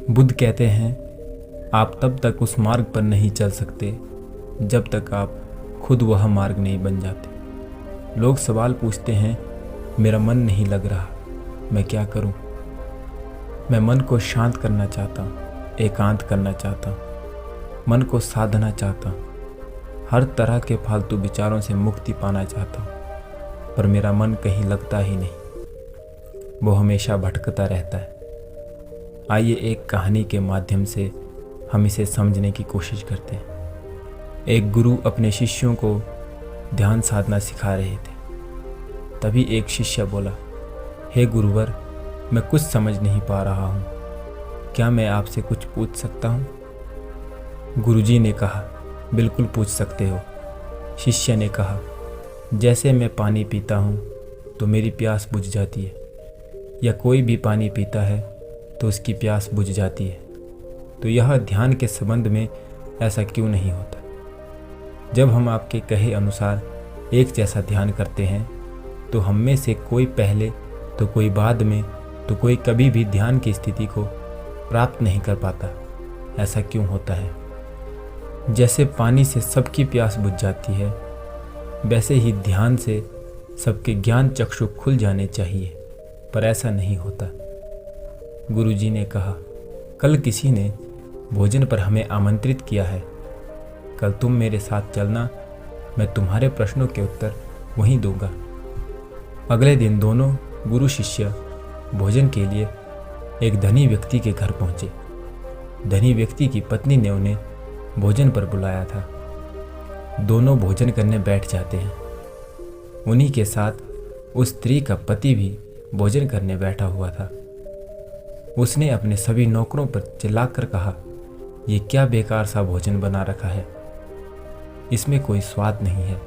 बुद्ध कहते हैं, आप तब तक उस मार्ग पर नहीं चल सकते जब तक आप खुद वह मार्ग नहीं बन जाते। लोग सवाल पूछते हैं, मेरा मन नहीं लग रहा, मैं क्या करूं? मैं मन को शांत करना चाहता हूं, एकांत करना चाहता हूं, मन को साधना चाहता हूं, हर तरह के फालतू विचारों से मुक्ति पाना चाहता हूं, पर मेरा मन कहीं लगता ही नहीं, वो हमेशा भटकता रहता है। आइए एक कहानी के माध्यम से हम इसे समझने की कोशिश करते हैं। एक गुरु अपने शिष्यों को ध्यान साधना सिखा रहे थे। तभी एक शिष्य बोला, हे गुरुवर, मैं कुछ समझ नहीं पा रहा हूँ, क्या मैं आपसे कुछ पूछ सकता हूँ? गुरुजी ने कहा, बिल्कुल पूछ सकते हो। शिष्य ने कहा, जैसे मैं पानी पीता हूँ तो मेरी प्यास बुझ जाती है, या कोई भी पानी पीता है तो उसकी प्यास बुझ जाती है, तो यह ध्यान के संबंध में ऐसा क्यों नहीं होता? जब हम आपके कहे अनुसार एक जैसा ध्यान करते हैं तो हम में से कोई पहले तो कोई बाद में तो कोई कभी भी ध्यान की स्थिति को प्राप्त नहीं कर पाता। ऐसा क्यों होता है? जैसे पानी से सबकी प्यास बुझ जाती है, वैसे ही ध्यान से सबके ज्ञान चक्षु खुल जाने चाहिए, पर ऐसा नहीं होता। गुरुजी ने कहा, कल किसी ने भोजन पर हमें आमंत्रित किया है, कल तुम मेरे साथ चलना, मैं तुम्हारे प्रश्नों के उत्तर वहीं दूंगा। अगले दिन दोनों गुरु शिष्य भोजन के लिए एक धनी व्यक्ति के घर पहुंचे। धनी व्यक्ति की पत्नी ने उन्हें भोजन पर बुलाया था। दोनों भोजन करने बैठ जाते हैं। उन्हीं के साथ उस स्त्री का पति भी भोजन करने बैठा हुआ था। उसने अपने सभी नौकरों पर चिल्लाकर कहा, ये क्या बेकार सा भोजन बना रखा है, इसमें कोई स्वाद नहीं है।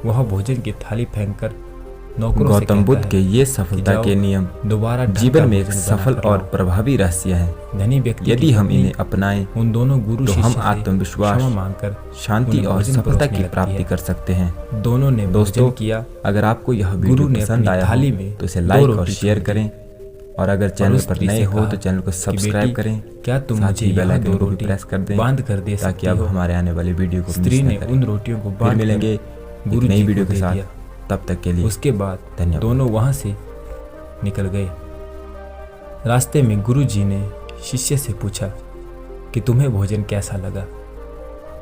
वह भोजन की थाली फेंककर नौकरों से गौतम बुद्ध कहता के है ये सफलता के नियम दोबारा जीवन में एक सफल और प्रभावी रहस्य हैं। धनी व्यक्ति यदि हम इन्हें अपनाएं उन दोनों गुरु तो शिष्य हम से आत्मविश्वास, क्षमा मांगकर शांति उन्हें और भोजन सफलता परोसने की लगती प्राप्ति है। कर सकते हैं। दोनों ने दोस्तों, भोजन किया। अगर आपको यह गुरु वीडियो ने पसंद अपनी आया थाली हो में तो इसे 2 लाइक और रोटी शेयर छोड़ करें, और अगर और चैनल उस पर स्त्री नए से हो कहा तो चैनल को कि सब्सक्राइब बेटी, करें, क्या तुम साथ मुझे ही बेल यहाँ आइकन 2 को भी रोटी प्रेस कर दें बांध कर दे ताकि सकती आप हो? हमारे आने वाली वीडियो को स्त्री मिस ने न करें। उन रोटियों को फिर बांध मिलेंगे कर एक नई गुरुजी वीडियो को के दे साथ। दिया। तब तक के लिए उसके बाद धन्यवाद। दोनों वहां से निकल गए। रास्ते में गुरुजी ने शिष्य से पूछा कि तुम्हें भोजन कैसा लगा?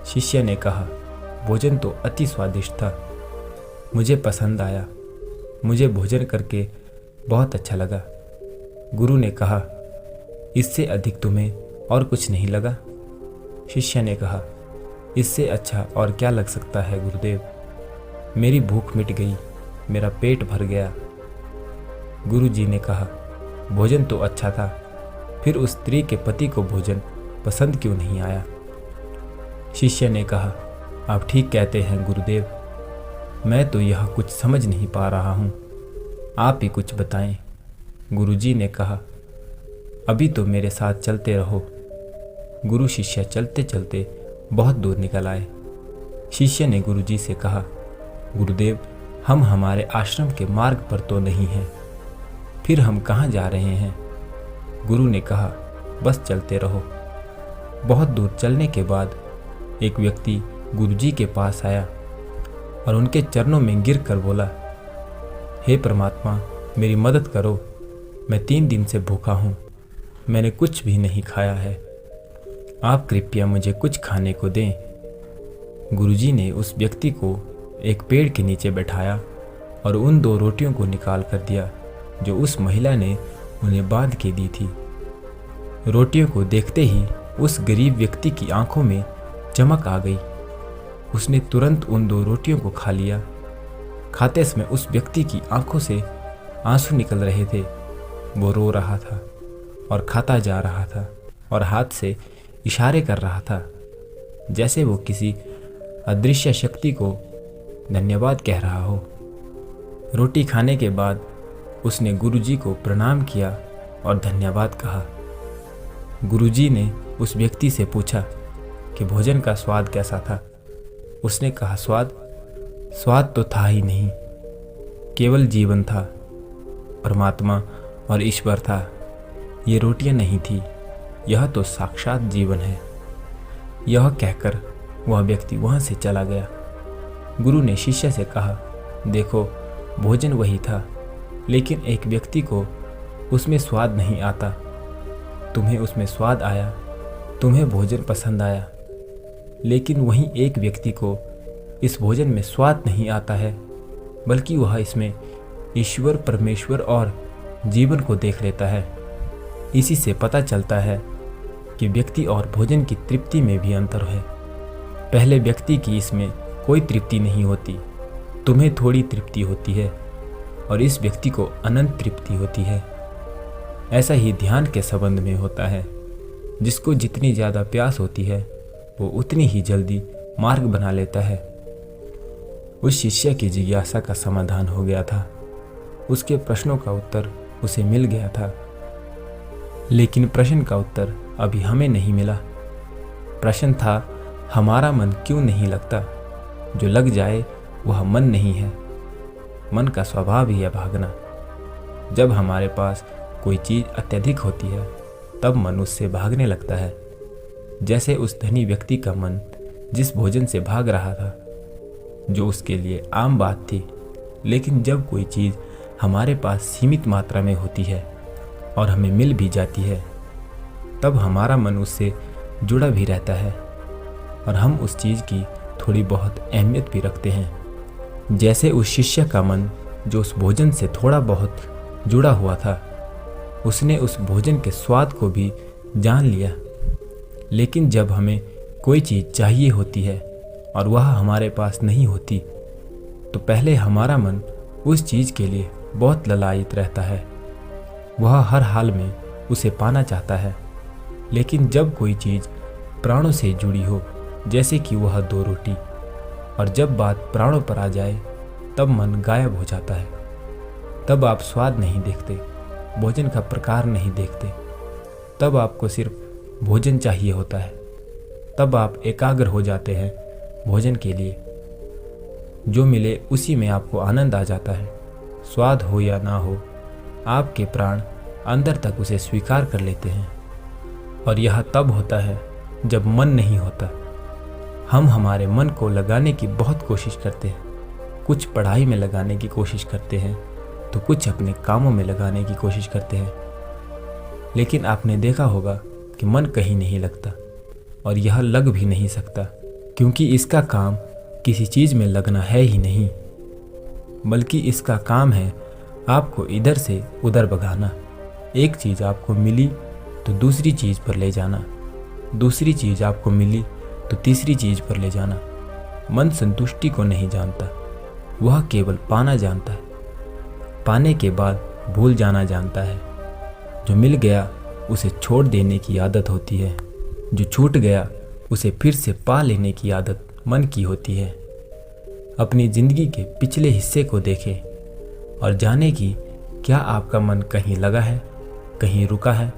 शिष्य ने कहा, भोजन तो अति स्वादिष्ट था, मुझे पसंद आया, मुझे भोजन करके बहुत अच्छा लगा। गुरु ने कहा, इससे अधिक तुम्हें और कुछ नहीं लगा? शिष्य ने कहा, इससे अच्छा और क्या लग सकता है गुरुदेव, मेरी भूख मिट गई, मेरा पेट भर गया। गुरुजी ने कहा, भोजन तो अच्छा था, फिर उस स्त्री के पति को भोजन पसंद क्यों नहीं आया? शिष्य ने कहा, आप ठीक कहते हैं गुरुदेव, मैं तो यह कुछ समझ नहीं पा रहा हूँ, आप ही कुछ बताएं। गुरुजी ने कहा, अभी तो मेरे साथ चलते रहो। गुरु शिष्य चलते चलते बहुत दूर निकल आए। शिष्य ने गुरुजी से कहा, गुरुदेव, हम हमारे आश्रम के मार्ग पर तो नहीं हैं, फिर हम कहाँ जा रहे हैं? गुरु ने कहा, बस चलते रहो। बहुत दूर चलने के बाद एक व्यक्ति गुरुजी के पास आया और उनके चरणों में गिर कर बोला, हे परमात्मा, मेरी मदद करो, मैं 3 दिन से भूखा हूँ, मैंने कुछ भी नहीं खाया है, आप कृपया मुझे कुछ खाने को दें। गुरुजी ने उस व्यक्ति को एक पेड़ के नीचे बैठाया और उन 2 रोटियों को निकाल कर दिया जो उस महिला ने उन्हें बांध के दी थी। रोटियों को देखते ही उस गरीब व्यक्ति की आंखों में चमक आ गई। उसने तुरंत उन 2 रोटियों को खा लिया। खाते समय उस व्यक्ति की आंखों से आंसू निकल रहे थे। वो रो रहा था और खाता जा रहा था और हाथ से इशारे कर रहा था, जैसे वो किसी अदृश्य शक्ति को धन्यवाद कह रहा हो। रोटी खाने के बाद उसने गुरुजी को प्रणाम किया और धन्यवाद कहा। गुरुजी ने उस व्यक्ति से पूछा कि भोजन का स्वाद कैसा था? उसने कहा, स्वाद तो था ही नहीं, केवल जीवन था, परमात्मा और ईश्वर था। ये रोटियां नहीं थी, यह तो साक्षात जीवन है। यह कहकर वह व्यक्ति वहां से चला गया। गुरु ने शिष्य से कहा, देखो, भोजन वही था, लेकिन एक व्यक्ति को उसमें स्वाद नहीं आता। तुम्हें उसमें स्वाद आया, तुम्हें भोजन पसंद आया, लेकिन वहीं एक व्यक्ति को इस भोजन में स्वाद नहीं आता है, बल्कि वह इसमें ईश्वर, परमेश्वर और जीवन को देख लेता है। इसी से पता चलता है कि व्यक्ति और भोजन की तृप्ति में भी अंतर है। पहले व्यक्ति की इसमें कोई तृप्ति नहीं होती, तुम्हें थोड़ी तृप्ति होती है, और इस व्यक्ति को अनंत तृप्ति होती है। ऐसा ही ध्यान के संबंध में होता है। जिसको जितनी ज़्यादा प्यास होती है वो उतनी ही जल्दी मार्ग बना लेता है। उस शिष्य की जिज्ञासा का समाधान हो गया था, उसके प्रश्नों का उत्तर उसे मिल गया था, लेकिन प्रश्न का उत्तर अभी हमें नहीं मिला। प्रश्न था, हमारा मन क्यों नहीं लगता? जो लग जाए वह मन नहीं है। मन का स्वभाव ही है भागना। जब हमारे पास कोई चीज़ अत्यधिक होती है तब मन उससे भागने लगता है। जैसे उस धनी व्यक्ति का मन जिस भोजन से भाग रहा था, जो उसके लिए आम बात थी, लेकिन जब कोई चीज़ हमारे पास सीमित मात्रा में होती है और हमें मिल भी जाती है, तब हमारा मन उससे जुड़ा भी रहता है और हम उस चीज़ की थोड़ी बहुत अहमियत भी रखते हैं। जैसे उस शिष्य का मन जो उस भोजन से थोड़ा बहुत जुड़ा हुआ था, उसने उस भोजन के स्वाद को भी जान लिया, लेकिन जब हमें कोई चीज़ चाहिए होती है और वह हमारे पास नहीं होती, तो पहले हमारा मन उस चीज़ के लिए बहुत ललायित रहता है। वह हर हाल में उसे पाना चाहता है, लेकिन जब कोई चीज़ प्राणों से जुड़ी हो, जैसे कि वह 2 रोटी, और जब बात प्राणों पर आ जाए तब मन गायब हो जाता है। तब आप स्वाद नहीं देखते, भोजन का प्रकार नहीं देखते, तब आपको सिर्फ भोजन चाहिए होता है। तब आप एकाग्र हो जाते हैं भोजन के लिए। जो मिले उसी में आपको आनंद आ जाता है। स्वाद हो या ना हो, आपके प्राण अंदर तक उसे स्वीकार कर लेते हैं। और यह तब होता है जब मन नहीं होता। हम हमारे मन को लगाने की बहुत कोशिश करते हैं। कुछ पढ़ाई में लगाने की कोशिश करते हैं, तो कुछ अपने कामों में लगाने की कोशिश करते हैं, लेकिन आपने देखा होगा कि मन कहीं नहीं लगता, और यह लग भी नहीं सकता, क्योंकि इसका काम किसी चीज़ में लगना है ही नहीं, बल्कि इसका काम है आपको इधर से उधर भगाना। एक चीज़ आपको मिली तो दूसरी चीज़ पर ले जाना, दूसरी चीज़ आपको मिली तो तीसरी चीज़ पर ले जाना। मन संतुष्टि को नहीं जानता, वह केवल पाना जानता है। पाने के बाद भूल जाना जानता है। जो मिल गया उसे छोड़ देने की आदत होती है, जो छूट गया उसे फिर से पा लेने की आदत मन की होती है। अपनी जिंदगी के पिछले हिस्से को देखें और जाने कि क्या आपका मन कहीं लगा है, कहीं रुका है।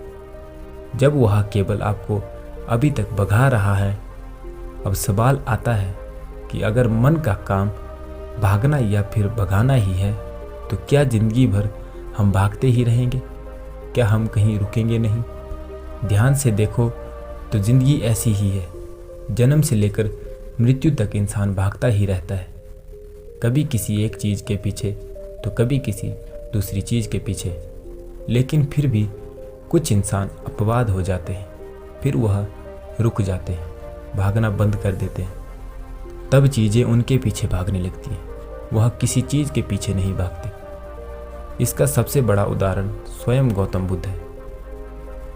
जब वह केवल आपको अभी तक भगा रहा है, अब सवाल आता है कि अगर मन का काम भागना या फिर भगाना ही है, तो क्या जिंदगी भर हम भागते ही रहेंगे? क्या हम कहीं रुकेंगे नहीं? ध्यान से देखो तो जिंदगी ऐसी ही है। जन्म से लेकर मृत्यु तक इंसान भागता ही रहता है, कभी किसी एक चीज़ के पीछे तो कभी किसी दूसरी चीज़ के पीछे। लेकिन फिर भी कुछ इंसान अपवाद हो जाते हैं, फिर वह रुक जाते हैं, भागना बंद कर देते हैं। तब चीज़ें उनके पीछे भागने लगती हैं, वह किसी चीज़ के पीछे नहीं भागते। इसका सबसे बड़ा उदाहरण स्वयं गौतम बुद्ध है।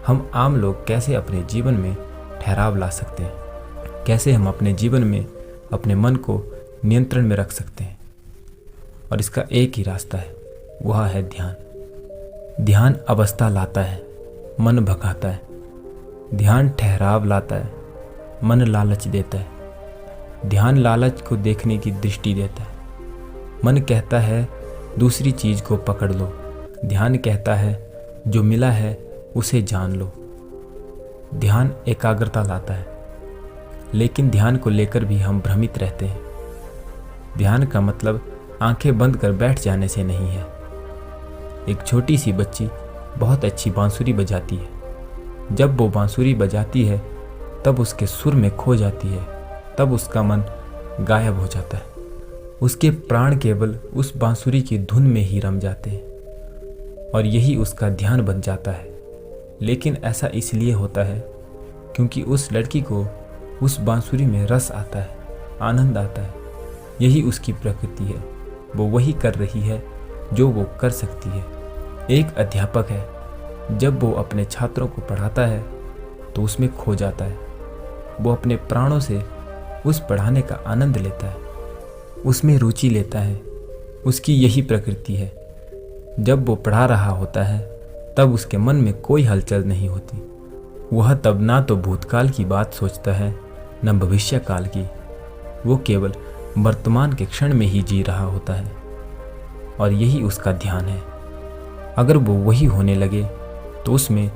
हम आम लोग कैसे अपने जीवन में ठहराव ला सकते हैं, कैसे हम अपने जीवन में अपने मन को नियंत्रण में रख सकते हैं, और इसका एक ही रास्ता है, वह है ध्यान। ध्यान अवस्था लाता है, मन भगाता है। ध्यान ठहराव लाता है, मन लालच देता है। ध्यान लालच को देखने की दृष्टि देता है। मन कहता है दूसरी चीज़ को पकड़ लो, ध्यान कहता है जो मिला है उसे जान लो। ध्यान एकाग्रता लाता है, लेकिन ध्यान को लेकर भी हम भ्रमित रहते हैं। ध्यान का मतलब आंखें बंद कर बैठ जाने से नहीं है। एक छोटी सी बच्ची बहुत अच्छी बांसुरी बजाती है, जब वो बांसुरी बजाती है तब उसके सुर में खो जाती है, तब उसका मन गायब हो जाता है। उसके प्राण केवल उस बांसुरी की धुन में ही रम जाते हैं और यही उसका ध्यान बन जाता है। लेकिन ऐसा इसलिए होता है क्योंकि उस लड़की को उस बांसुरी में रस आता है, आनंद आता है। यही उसकी प्रकृति है, वो वही कर रही है जो वो कर सकती है। एक अध्यापक है, जब वो अपने छात्रों को पढ़ाता है तो उसमें खो जाता है। वो अपने प्राणों से उस पढ़ाने का आनंद लेता है, उसमें रुचि लेता है। उसकी यही प्रकृति है। जब वो पढ़ा रहा होता है तब उसके मन में कोई हलचल नहीं होती। वह तब ना तो भूतकाल की बात सोचता है न भविष्य काल की। वो केवल वर्तमान के क्षण में ही जी रहा होता है और यही उसका ध्यान है। अगर वो वही होने लगे तो उसमें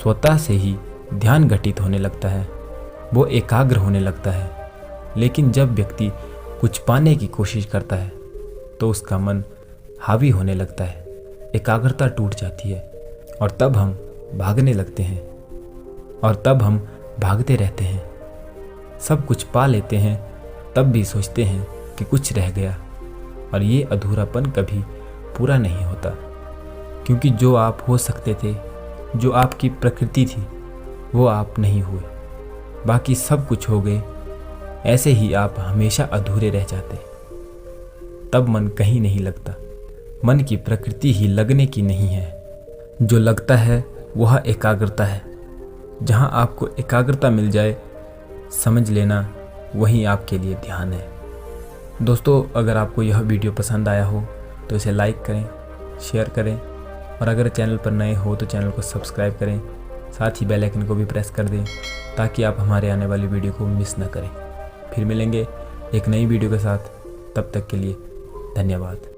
स्वतः से ही ध्यान घटित होने लगता है, वो एकाग्र होने लगता है। लेकिन जब व्यक्ति कुछ पाने की कोशिश करता है तो उसका मन हावी होने लगता है, एकाग्रता टूट जाती है और तब हम भागने लगते हैं और तब हम भागते रहते हैं। सब कुछ पा लेते हैं तब भी सोचते हैं कि कुछ रह गया, और ये अधूरापन कभी पूरा नहीं होता। क्योंकि जो आप हो सकते थे, जो आपकी प्रकृति थी, वो आप नहीं हुए। बाकी सब कुछ हो गए, ऐसे ही आप हमेशा अधूरे रह जाते। तब मन कहीं नहीं लगता। मन की प्रकृति ही लगने की नहीं है। जो लगता है वह एकाग्रता है। जहाँ आपको एकाग्रता मिल जाए, समझ लेना वही आपके लिए ध्यान है। दोस्तों, अगर आपको यह वीडियो पसंद आया हो तो इसे लाइक करें, शेयर करें, और अगर चैनल पर नए हो तो चैनल को सब्सक्राइब करें। साथ ही बेल आइकन को भी प्रेस कर दें ताकि आप हमारे आने वाली वीडियो को मिस न करें। फिर मिलेंगे एक नई वीडियो के साथ। तब तक के लिए धन्यवाद।